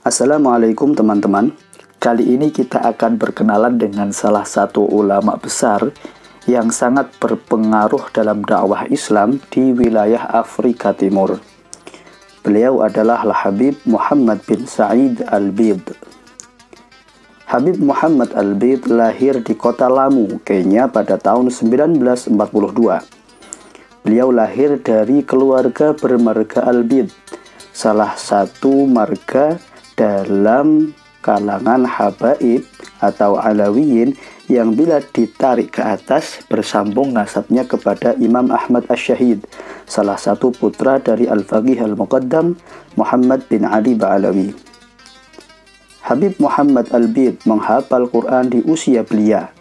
Assalamualaikum teman-teman. Kali ini kita akan berkenalan dengan salah satu ulama besar yang sangat berpengaruh dalam dakwah Islam di wilayah Afrika Timur. Beliau adalah Habib Muhammad bin Said Al-Bidh. Habib Muhammad Al-Bidh lahir di kota Lamu, Kenya pada tahun 1942. Beliau lahir dari keluarga bermarga Al-Bidh, salah satu marga dalam kalangan habaib atau alawiyin yang bila ditarik ke atas bersambung nasabnya kepada Imam Ahmad Asy-Syahid, salah satu putra dari Al-Faqih Al-Muqaddam Muhammad bin Ali Ba'alawi. Habib Muhammad Al-Bidh menghafal Quran di usia belia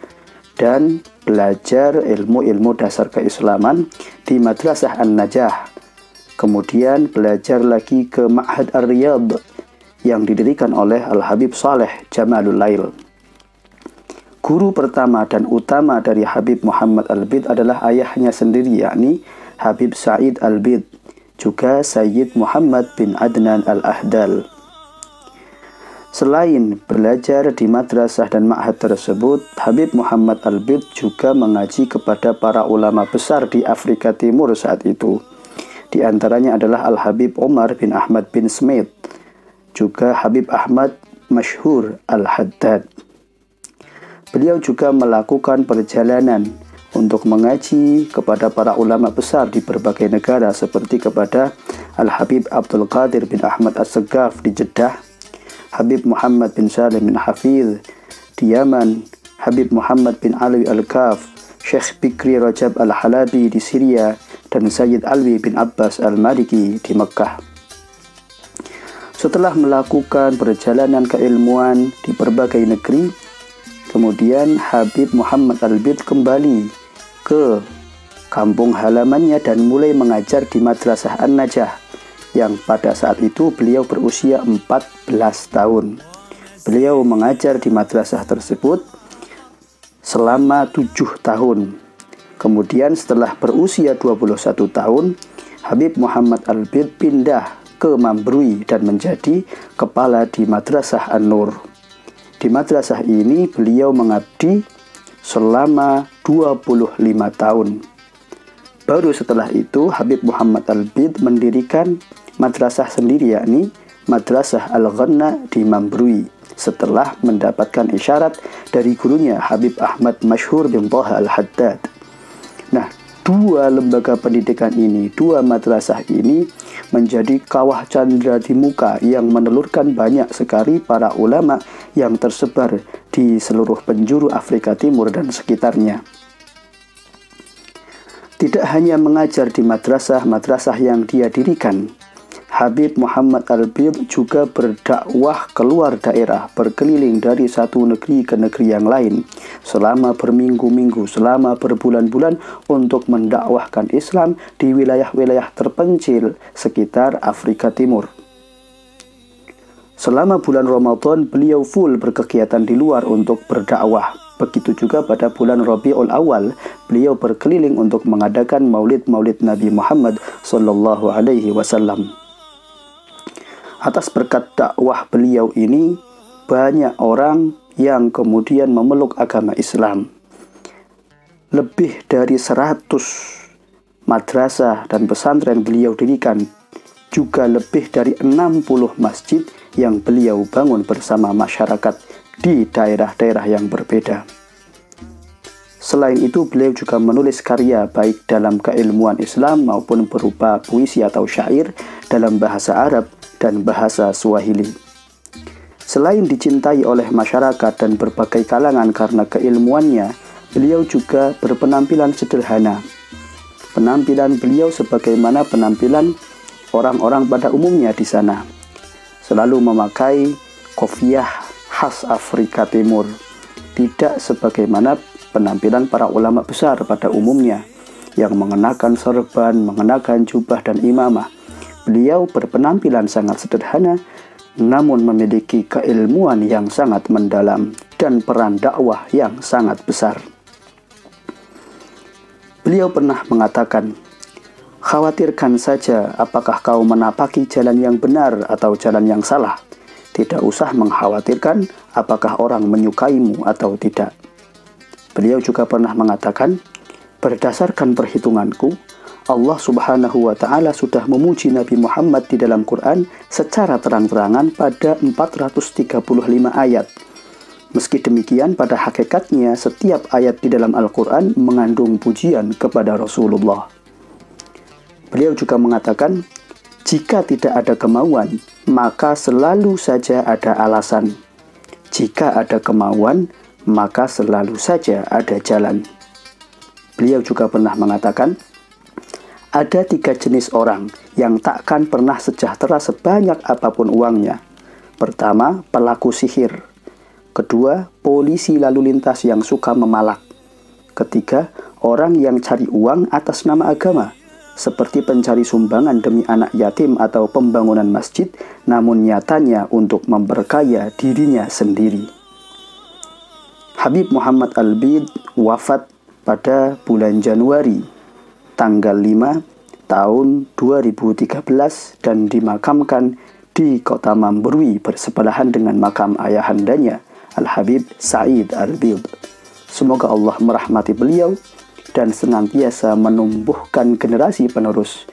dan belajar ilmu-ilmu dasar keislaman di Madrasah An-Najah. Kemudian belajar lagi ke Ma'had Ar-Riyadh yang didirikan oleh Al-Habib Saleh Jamalul Lail. Guru pertama dan utama dari Habib Muhammad Al-Bidh adalah ayahnya sendiri, yakni Habib Said Al-Bidh, juga Sayyid Muhammad bin Adnan Al-Ahdal. Selain belajar di madrasah dan ma'had tersebut, Habib Muhammad Al-Bidh juga mengaji kepada para ulama besar di Afrika Timur saat itu. Di antaranya adalah Al-Habib Umar bin Ahmad bin Smith, juga Habib Ahmad Masyhur Al-Haddad. Beliau juga melakukan perjalanan untuk mengaji kepada para ulama besar di berbagai negara seperti kepada Al-Habib Abdul Qadir bin Ahmad As-Segaf di Jeddah, Habib Muhammad bin Salim bin Hafidh di Yaman, Habib Muhammad bin Alwi Al-Kaf, Syekh Bikri Rajab Al-Halabi di Syria, dan Sayyid Alwi bin Abbas Al-Maliki di Mekkah. Setelah melakukan perjalanan keilmuan di berbagai negeri, kemudian Habib Muhammad Al-Bidh kembali ke kampung halamannya dan mulai mengajar di Madrasah An-Najah, yang pada saat itu beliau berusia 14 tahun. Beliau mengajar di madrasah tersebut selama 7 tahun. Kemudian setelah berusia 21 tahun, Habib Muhammad Al-Bidh pindah ke Mambrui dan menjadi kepala di Madrasah An-Nur. Di madrasah ini beliau mengabdi selama 25 tahun. Baru setelah itu Habib Muhammad Al-Bidh mendirikan madrasah sendiri, yakni Madrasah Al-Ghanna di Mambrui, setelah mendapatkan isyarat dari gurunya Habib Ahmad Masyhur bin Thaha Al-Haddad. Nah, dua lembaga pendidikan ini, dua madrasah ini menjadi kawah candra di muka yang menelurkan banyak sekali para ulama yang tersebar di seluruh penjuru Afrika Timur dan sekitarnya. Tidak hanya mengajar di madrasah-madrasah yang dia dirikan, Habib Muhammad Al-Bidh juga berdakwah keluar daerah, berkeliling dari satu negeri ke negeri yang lain selama berminggu-minggu, selama berbulan-bulan untuk mendakwahkan Islam di wilayah-wilayah terpencil sekitar Afrika Timur. Selama bulan Ramadan, beliau full berkegiatan di luar untuk berdakwah. Begitu juga pada bulan Rabiul Awal, beliau berkeliling untuk mengadakan maulid-maulid Nabi Muhammad SAW. Atas berkat dakwah beliau ini, banyak orang yang kemudian memeluk agama Islam. Lebih dari 100 madrasah dan pesantren beliau dirikan, juga lebih dari 60 masjid yang beliau bangun bersama masyarakat di daerah-daerah yang berbeda. Selain itu, beliau juga menulis karya baik dalam keilmuan Islam maupun berupa puisi atau syair dalam bahasa Arab dan bahasa Swahili. Selain dicintai oleh masyarakat dan berbagai kalangan karena keilmuannya, beliau juga berpenampilan sederhana. Penampilan beliau sebagaimana penampilan orang-orang pada umumnya di sana. Selalu memakai kopiah khas Afrika Timur, tidak sebagaimana penampilan para ulama besar pada umumnya yang mengenakan serban, mengenakan jubah dan imamah. Beliau berpenampilan sangat sederhana, namun memiliki keilmuan yang sangat mendalam dan peran dakwah yang sangat besar. Beliau pernah mengatakan, "Khawatirkan saja apakah kau menapaki jalan yang benar atau jalan yang salah. tidak usah mengkhawatirkan apakah orang menyukaimu atau tidak. Beliau juga pernah mengatakan, berdasarkan perhitunganku, Allah Subhanahu wa Ta'ala sudah memuji Nabi Muhammad di dalam Quran secara terang-terangan pada 435 ayat. Meski demikian, pada hakikatnya setiap ayat di dalam Al-Quran mengandung pujian kepada Rasulullah. Beliau juga mengatakan, jika tidak ada kemauan, maka selalu saja ada alasan. Jika ada kemauan, maka selalu saja ada jalan. Beliau juga pernah mengatakan, ada 3 jenis orang yang takkan pernah sejahtera sebanyak apapun uangnya. Pertama, pelaku sihir. Kedua, polisi lalu lintas yang suka memalak. Ketiga, orang yang cari uang atas nama agama, seperti pencari sumbangan demi anak yatim atau pembangunan masjid, namun nyatanya untuk memperkaya dirinya sendiri. Habib Muhammad Al-Bid wafat pada bulan Januari, tanggal 5 tahun 2013 dan dimakamkan di kota Mambrui bersebelahan dengan makam ayahandanya, Al-Habib Said Al-Bid. Semoga Allah merahmati beliau dan senantiasa menumbuhkan generasi penerus